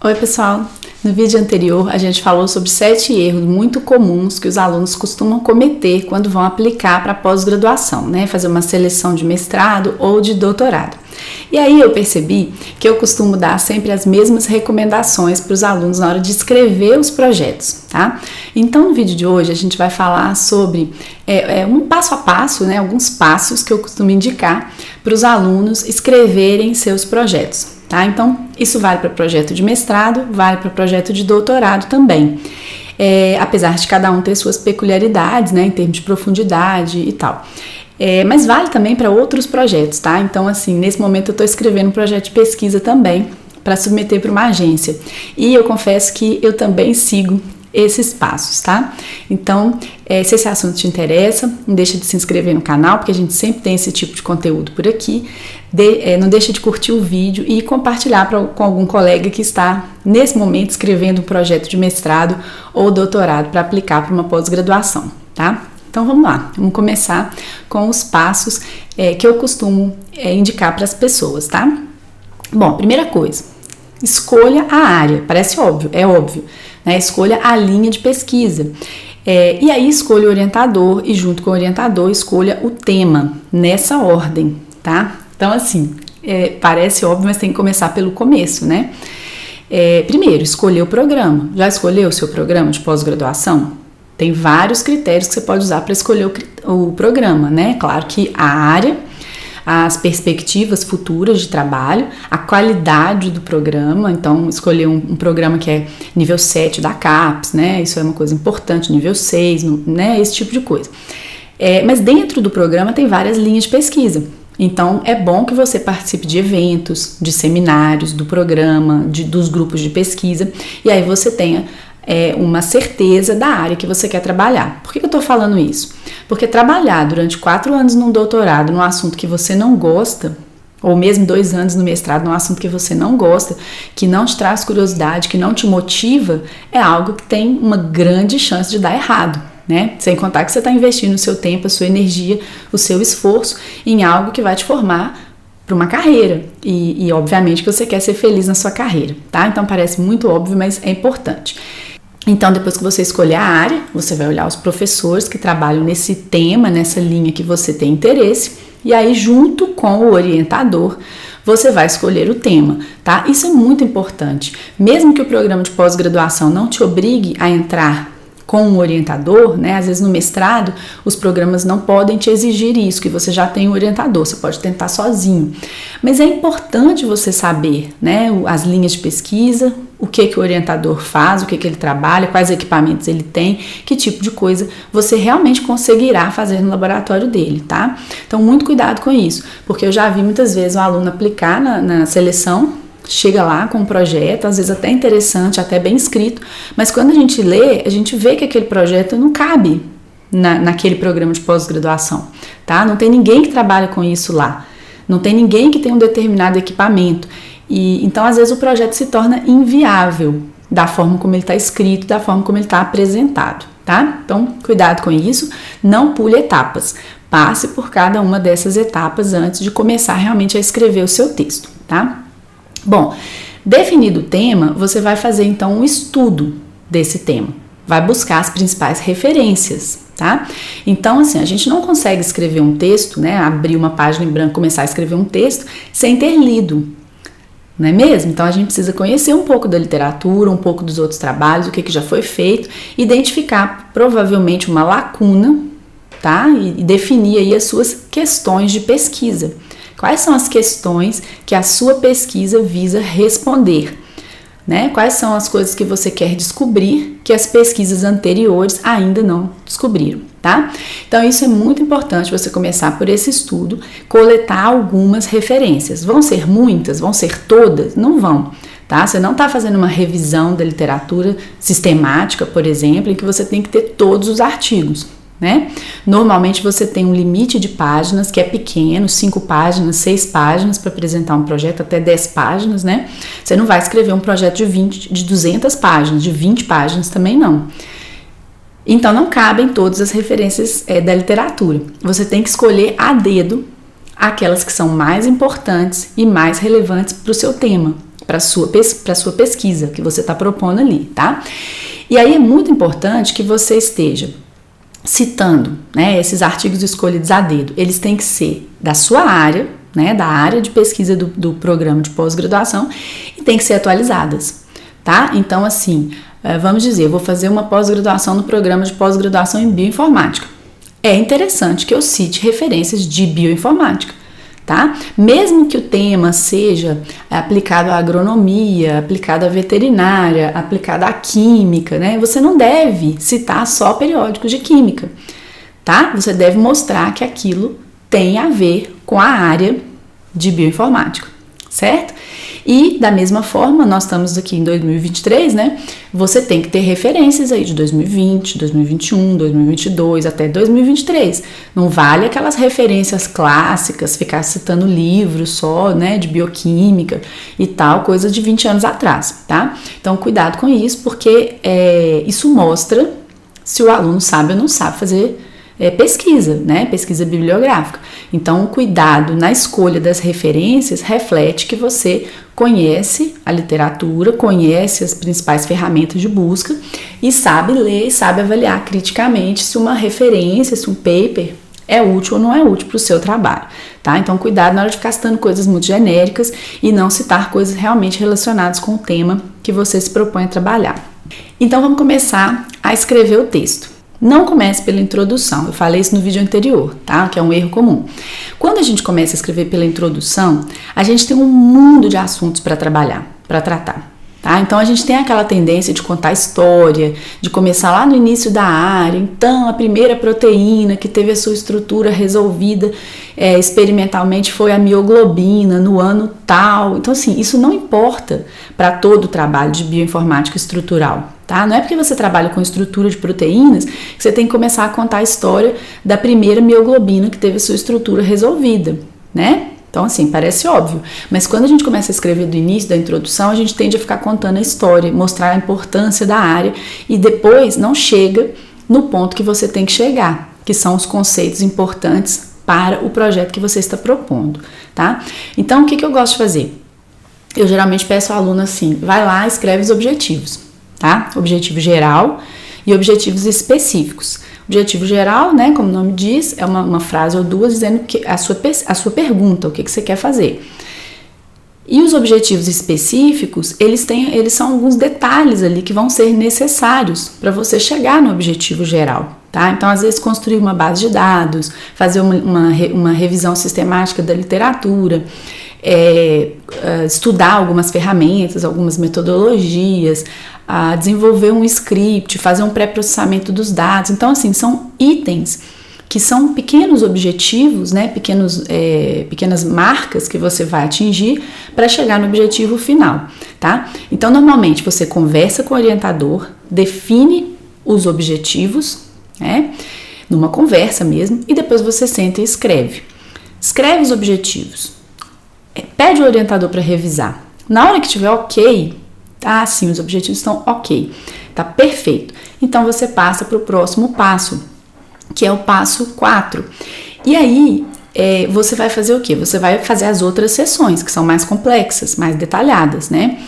Oi pessoal, no vídeo anterior a gente falou sobre 7 erros muito comuns que os alunos costumam cometer quando vão aplicar para pós-graduação, né? Fazer uma seleção de mestrado ou de doutorado. E aí eu percebi que eu costumo dar sempre as mesmas recomendações para os alunos na hora de escrever os projetos, tá? Então no vídeo de hoje a gente vai falar sobre um passo a passo, né? Alguns passos que eu costumo indicar para os alunos escreverem seus projetos. Tá? Então, isso vale para projeto de mestrado, vale para projeto de doutorado também. Apesar de cada um ter suas peculiaridades, né, em termos de profundidade e tal. Mas vale também para outros projetos, tá? Então, assim, nesse momento eu estou escrevendo um projeto de pesquisa também para submeter para uma agência. E eu confesso que eu também sigo esses passos, tá? Então, se esse assunto te interessa, não deixa de se inscrever no canal, porque a gente sempre tem esse tipo de conteúdo por aqui. Não deixa de curtir o vídeo e compartilhar com algum colega que está, nesse momento, escrevendo um projeto de mestrado ou doutorado para aplicar para uma pós-graduação, tá? Então, vamos lá. Vamos começar com os passos que eu costumo indicar para as pessoas, tá? Bom, primeira coisa, escolha a área. Parece óbvio, é óbvio. Né? Escolha a linha de pesquisa. E aí escolha o orientador e junto com o orientador escolha o tema, nessa ordem, tá? Então assim, parece óbvio, mas tem que começar pelo começo, né? Primeiro, escolher o programa. Já escolheu o seu programa de pós-graduação? Tem vários critérios que você pode usar para escolher o programa, né? Claro que a área, as perspectivas futuras de trabalho, a qualidade do programa, então escolher um programa que é nível 7 da CAPES, né, isso é uma coisa importante, nível 6, né, esse tipo de coisa. Mas dentro do programa tem várias linhas de pesquisa, então é bom que você participe de eventos, de seminários, do programa, dos grupos de pesquisa, e aí você tenha uma certeza da área que você quer trabalhar. Por que eu estou falando isso? Porque trabalhar durante 4 anos num doutorado num assunto que você não gosta, ou mesmo 2 anos no mestrado num assunto que você não gosta, que não te traz curiosidade, que não te motiva, é algo que tem uma grande chance de dar errado, né? Sem contar que você está investindo o seu tempo, a sua energia, o seu esforço em algo que vai te formar para uma carreira e obviamente que você quer ser feliz na sua carreira, tá? Então parece muito óbvio, mas é importante. Então, depois que você escolher a área, você vai olhar os professores que trabalham nesse tema, nessa linha que você tem interesse, e aí, junto com o orientador, você vai escolher o tema, tá? Isso é muito importante. Mesmo que o programa de pós-graduação não te obrigue a entrar com um orientador, né? Às vezes no mestrado, os programas não podem te exigir isso, que você já tem um orientador, você pode tentar sozinho. Mas é importante você saber, né? As linhas de pesquisa, o que o orientador faz, o que ele trabalha, quais equipamentos ele tem, que tipo de coisa você realmente conseguirá fazer no laboratório dele, tá? Então, muito cuidado com isso, porque eu já vi muitas vezes o aluno aplicar na seleção, chega lá com um projeto, às vezes até interessante, até bem escrito, mas quando a gente lê, a gente vê que aquele projeto não cabe naquele programa de pós-graduação, tá? Não tem ninguém que trabalha com isso lá, não tem ninguém que tem um determinado equipamento, então às vezes o projeto se torna inviável da forma como ele está escrito, da forma como ele está apresentado, tá? Então, cuidado com isso, não pule etapas, passe por cada uma dessas etapas antes de começar realmente a escrever o seu texto, tá? Bom, definido o tema, você vai fazer então um estudo desse tema, vai buscar as principais referências, tá? Então, assim, a gente não consegue escrever um texto, né, abrir uma página em branco, começar a escrever um texto sem ter lido, não é mesmo? Então, a gente precisa conhecer um pouco da literatura, um pouco dos outros trabalhos, o que já foi feito, identificar provavelmente uma lacuna, tá? E definir aí as suas questões de pesquisa. Quais são as questões que a sua pesquisa visa responder, né? Quais são as coisas que você quer descobrir que as pesquisas anteriores ainda não descobriram, tá? Então, isso é muito importante você começar por esse estudo, coletar algumas referências. Vão ser muitas? Vão ser todas? Não vão, tá? Você não está fazendo uma revisão da literatura sistemática, por exemplo, em que você tem que ter todos os artigos, né? Normalmente você tem um limite de páginas que é pequeno, 5 páginas, 6 páginas para apresentar um projeto, até 10 páginas, né? Você não vai escrever um projeto de 200 páginas, de 20 páginas também não. Então não cabem todas as referências da literatura. Você tem que escolher a dedo aquelas que são mais importantes e mais relevantes para o seu tema. para sua pesquisa que você está propondo ali, tá? E aí é muito importante que você esteja citando, né, esses artigos escolhidos a dedo. Eles têm que ser da sua área, né, da área de pesquisa do programa de pós-graduação, e tem que ser atualizadas, tá? Então, assim, vamos dizer, eu vou fazer uma pós-graduação no programa de pós-graduação em bioinformática. É interessante que eu cite referências de bioinformática, tá? Mesmo que o tema seja aplicado à agronomia, aplicado à veterinária, aplicado à química, né? Você não deve citar só periódicos de química, tá? Você deve mostrar que aquilo tem a ver com a área de bioinformática, certo? E da mesma forma, nós estamos aqui em 2023, né? Você tem que ter referências aí de 2020, 2021, 2022 até 2023. Não vale aquelas referências clássicas, ficar citando livros só, né, de bioquímica e tal, coisa de 20 anos atrás, tá? Então, cuidado com isso, porque isso mostra se o aluno sabe ou não sabe fazer pesquisa, né? Pesquisa bibliográfica. Então, o cuidado na escolha das referências reflete que você conhece a literatura, conhece as principais ferramentas de busca e sabe ler, sabe avaliar criticamente se uma referência, se um paper é útil ou não é útil para o seu trabalho, tá? Então, cuidado na hora de ficar citando coisas muito genéricas e não citar coisas realmente relacionadas com o tema que você se propõe a trabalhar. Então, vamos começar a escrever o texto. Não comece pela introdução, eu falei isso no vídeo anterior, tá? Que é um erro comum. Quando a gente começa a escrever pela introdução, a gente tem um mundo de assuntos para trabalhar, para tratar, tá? Então a gente tem aquela tendência de contar história, de começar lá no início da área. Então a primeira proteína que teve a sua estrutura resolvida experimentalmente foi a mioglobina no ano tal. Então assim, isso não importa para todo o trabalho de bioinformática estrutural. Tá? Não é porque você trabalha com estrutura de proteínas que você tem que começar a contar a história da primeira mioglobina que teve a sua estrutura resolvida, né? Então, assim, parece óbvio, mas quando a gente começa a escrever do início, da introdução, a gente tende a ficar contando a história, mostrar a importância da área e depois não chega no ponto que você tem que chegar, que são os conceitos importantes para o projeto que você está propondo, tá? Então, o que eu gosto de fazer? Eu geralmente peço ao aluno assim, vai lá, escreve os objetivos. Tá? Objetivo geral e objetivos específicos. Objetivo geral, né, como o nome diz, é uma frase ou duas dizendo que a sua pergunta, o que você quer fazer. E os objetivos específicos, eles são alguns detalhes ali que vão ser necessários para você chegar no objetivo geral. Tá? Então, às vezes, construir uma base de dados, fazer uma revisão sistemática da literatura, estudar algumas ferramentas, algumas metodologias, desenvolver um script, fazer um pré-processamento dos dados. Então, assim, são itens que são pequenos objetivos, né, pequenas marcas que você vai atingir para chegar no objetivo final, tá? Então, normalmente, você conversa com o orientador, define os objetivos, né, numa conversa mesmo, e depois você senta e escreve. Escreve os objetivos, pede ao orientador para revisar. Na hora que tiver ok, tá, sim, os objetivos estão ok, tá perfeito. Então, você passa para o próximo passo, que é o passo 4. E aí, você vai fazer o quê? Você vai fazer as outras sessões, que são mais complexas, mais detalhadas, né?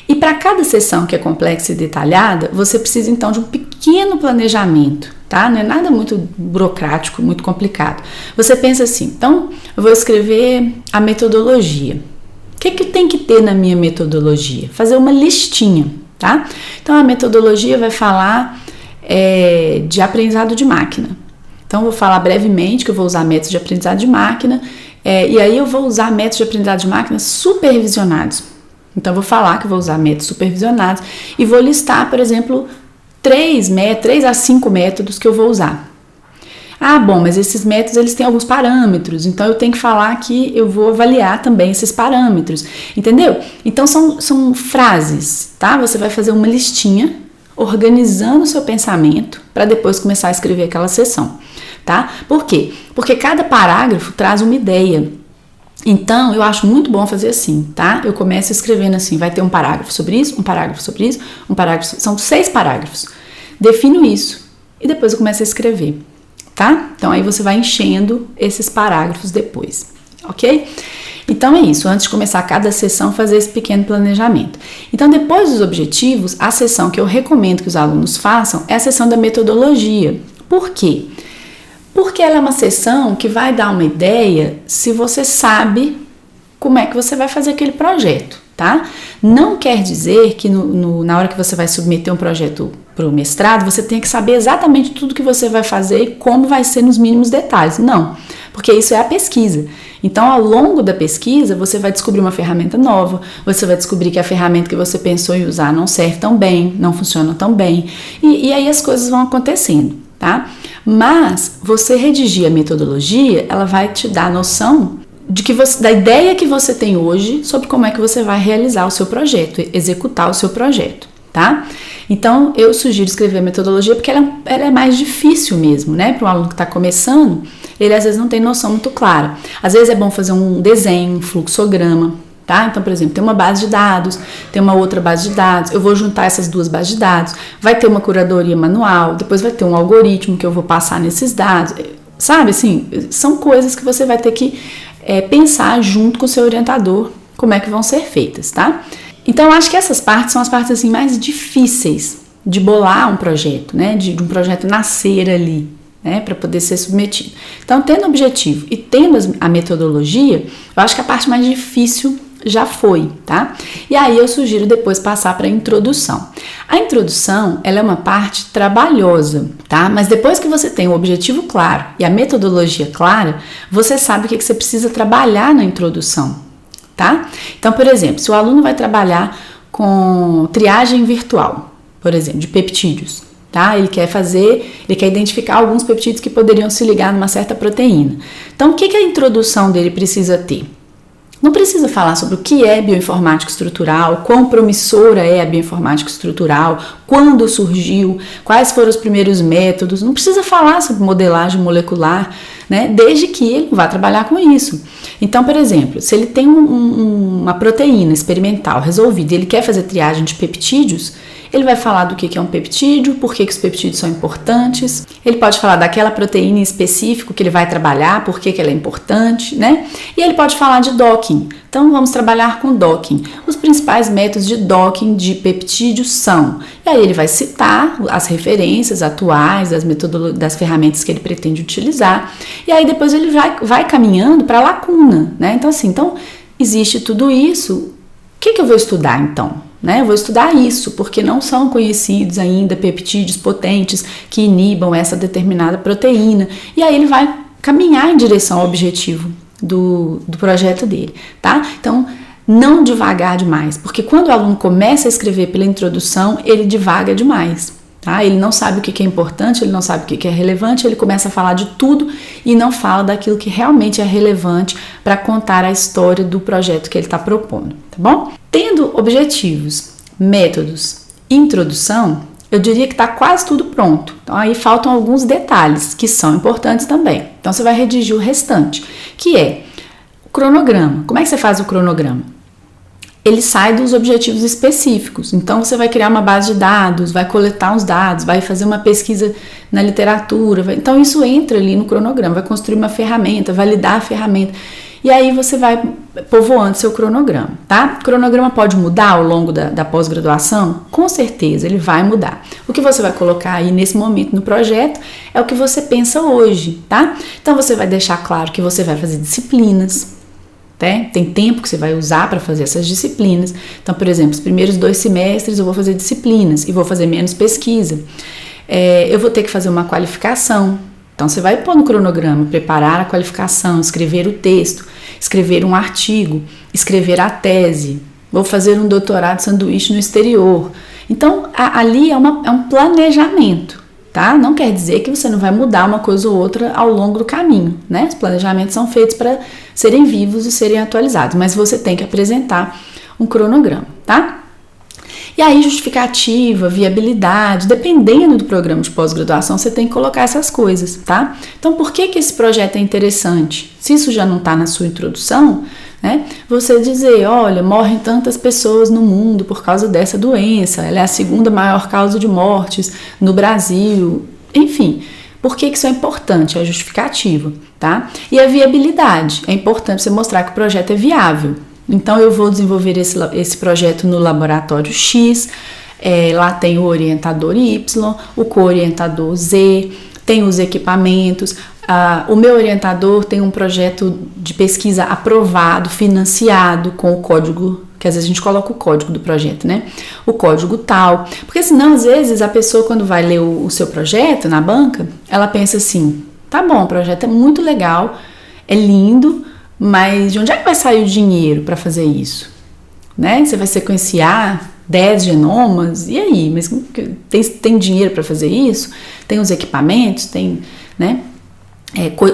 E para cada sessão que é complexa e detalhada, você precisa, então, de um pequeno planejamento, tá? Não é nada muito burocrático, muito complicado. Você pensa assim, então, eu vou escrever a metodologia. O que tem que ter na minha metodologia? Fazer uma listinha, tá? Então, a metodologia vai falar de aprendizado de máquina. Então, eu vou falar brevemente que eu vou usar métodos de aprendizado de máquina, e aí eu vou usar métodos de aprendizado de máquina supervisionados. Então, eu vou falar que eu vou usar métodos supervisionados e vou listar, por exemplo, 3 a 5 métodos que eu vou usar. Ah, bom, mas esses métodos eles têm alguns parâmetros, então eu tenho que falar que eu vou avaliar também esses parâmetros, entendeu? Então, são frases, tá? Você vai fazer uma listinha organizando o seu pensamento para depois começar a escrever aquela sessão, tá? Por quê? Porque cada parágrafo traz uma ideia. Então, eu acho muito bom fazer assim, tá? Eu começo escrevendo assim, vai ter um parágrafo sobre isso, um parágrafo sobre isso, um parágrafo, são 6 parágrafos. Defino isso e depois eu começo a escrever, tá? Então, aí você vai enchendo esses parágrafos depois, ok? Então é isso, antes de começar cada sessão, fazer esse pequeno planejamento. Então, depois dos objetivos, a sessão que eu recomendo que os alunos façam é a sessão da metodologia. Por quê? Porque ela é uma sessão que vai dar uma ideia se você sabe como é que você vai fazer aquele projeto, tá? Não quer dizer que na hora que você vai submeter um projeto para o mestrado, você tem que saber exatamente tudo que você vai fazer e como vai ser nos mínimos detalhes. Não, porque isso é a pesquisa. Então, ao longo da pesquisa, você vai descobrir uma ferramenta nova, você vai descobrir que a ferramenta que você pensou em usar não serve tão bem, não funciona tão bem, e aí as coisas vão acontecendo, tá? Mas, você redigir a metodologia, ela vai te dar a noção da ideia que você tem hoje sobre como é que você vai realizar o seu projeto, executar o seu projeto, tá? Então, eu sugiro escrever a metodologia porque ela é mais difícil mesmo, né? Para um aluno que está começando, ele às vezes não tem noção muito clara. Às vezes é bom fazer um desenho, um fluxograma, tá? Então, por exemplo, tem uma base de dados, tem uma outra base de dados, eu vou juntar essas duas bases de dados, vai ter uma curadoria manual, depois vai ter um algoritmo que eu vou passar nesses dados, sabe? Assim, são coisas que você vai ter que pensar junto com o seu orientador como é que vão ser feitas, tá? Então, eu acho que essas partes são as partes assim, mais difíceis de bolar um projeto, né? De um projeto nascer ali, né? Para poder ser submetido. Então, tendo o objetivo e tendo a metodologia, eu acho que a parte mais difícil já foi, tá? E aí eu sugiro depois passar para a introdução. A introdução, ela é uma parte trabalhosa, tá? Mas depois que você tem o objetivo claro e a metodologia clara, você sabe o que você precisa trabalhar na introdução. Tá? Então, por exemplo, se o aluno vai trabalhar com triagem virtual, por exemplo, de peptídeos, tá? Ele quer identificar alguns peptídeos que poderiam se ligar numa certa proteína. Então, o que a introdução dele precisa ter? Não precisa falar sobre o que é bioinformática estrutural, quão promissora é a bioinformática estrutural, quando surgiu, quais foram os primeiros métodos, não precisa falar sobre modelagem molecular, né? Desde que ele vá trabalhar com isso. Então, por exemplo, se ele tem uma proteína experimental resolvida e ele quer fazer triagem de peptídeos, ele vai falar do que é um peptídeo, por que os peptídeos são importantes, ele pode falar daquela proteína em específico que ele vai trabalhar, por que ela é importante, né? E ele pode falar de docking. Então, vamos trabalhar com docking. Os principais métodos de docking de peptídeos são, e aí ele vai citar as referências atuais, das ferramentas que ele pretende utilizar, e aí depois ele vai caminhando para a lacuna, né? Então, assim, existe tudo isso, o que eu vou estudar então? Né? Eu vou estudar isso, porque não são conhecidos ainda peptídeos potentes que inibam essa determinada proteína. E aí ele vai caminhar em direção ao objetivo do projeto dele, tá? Então, não devagar demais, porque quando o aluno começa a escrever pela introdução, ele divaga demais, tá? Ele não sabe o que é importante, ele não sabe o que é relevante, ele começa a falar de tudo e não fala daquilo que realmente é relevante para contar a história do projeto que ele está propondo, tá bom? Tendo objetivos, métodos e introdução, eu diria que está quase tudo pronto. Então, aí faltam alguns detalhes que são importantes também. Então, você vai redigir o restante, que é o cronograma. Como é que você faz o cronograma? Ele sai dos objetivos específicos. Então, você vai criar uma base de dados, vai coletar os dados, vai fazer uma pesquisa na literatura. Então, isso entra ali no cronograma, vai construir uma ferramenta, validar a ferramenta. E aí você vai povoando seu cronograma, tá? O cronograma pode mudar ao longo da pós-graduação? Com certeza, ele vai mudar. O que você vai colocar aí nesse momento no projeto é o que você pensa hoje, tá? Então, você vai deixar claro que você vai fazer disciplinas, né? Tem tempo que você vai usar para fazer essas disciplinas. Então, por exemplo, os primeiros 2 semestres eu vou fazer disciplinas e vou fazer menos pesquisa. Eu vou ter que fazer uma qualificação. Então, você vai pôr no cronograma, preparar a qualificação, escrever o texto, escrever um artigo, escrever a tese, vou fazer um doutorado sanduíche no exterior. Então, ali é um planejamento, tá? Não quer dizer que você não vai mudar uma coisa ou outra ao longo do caminho, né? Os planejamentos são feitos para serem vivos e serem atualizados, mas você tem que apresentar um cronograma, tá? E aí, justificativa, viabilidade, dependendo do programa de pós-graduação, você tem que colocar essas coisas, tá? Então, por que esse projeto é interessante? Se isso já não está na sua introdução, né? Você dizer, olha, morrem tantas pessoas no mundo por causa dessa doença, ela é a 2ª maior causa de mortes no Brasil, enfim. Por que isso é importante? É justificativo, tá? E a viabilidade. É importante você mostrar que o projeto é viável. Então, eu vou desenvolver esse projeto no laboratório X, lá tem o orientador Y, o co-orientador Z, tem os equipamentos. O meu orientador tem um projeto de pesquisa aprovado, financiado com o código, que às vezes a gente coloca o código do projeto, né? O código tal. Porque senão, às vezes, a pessoa quando vai ler o seu projeto na banca, ela pensa assim, tá bom, o projeto é muito legal, é lindo, mas de onde é que vai sair o dinheiro para fazer isso? Né? Você vai sequenciar 10 genomas, e aí? Mas tem dinheiro para fazer isso? Tem os equipamentos, tem, né?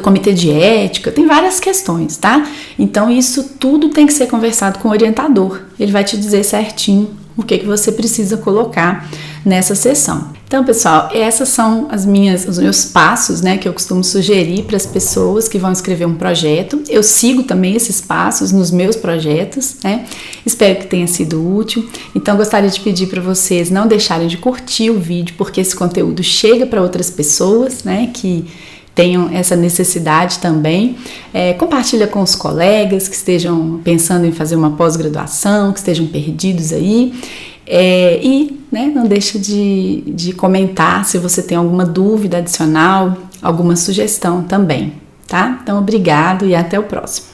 Comitê de ética, tem várias questões, tá? Então isso tudo tem que ser conversado com o orientador. Ele vai te dizer certinho o que você precisa colocar nessa sessão. Então, pessoal, esses são os meus passos, né, que eu costumo sugerir para as pessoas que vão escrever um projeto. Eu sigo também esses passos nos meus projetos, né? Espero que tenha sido útil. Então, gostaria de pedir para vocês não deixarem de curtir o vídeo, porque esse conteúdo chega para outras pessoas, né, que tenham essa necessidade também. Compartilha com os colegas que estejam pensando em fazer uma pós-graduação, que estejam perdidos aí. Né, não deixa de comentar se você tem alguma dúvida adicional, alguma sugestão também, tá? Então, obrigado e até o próximo.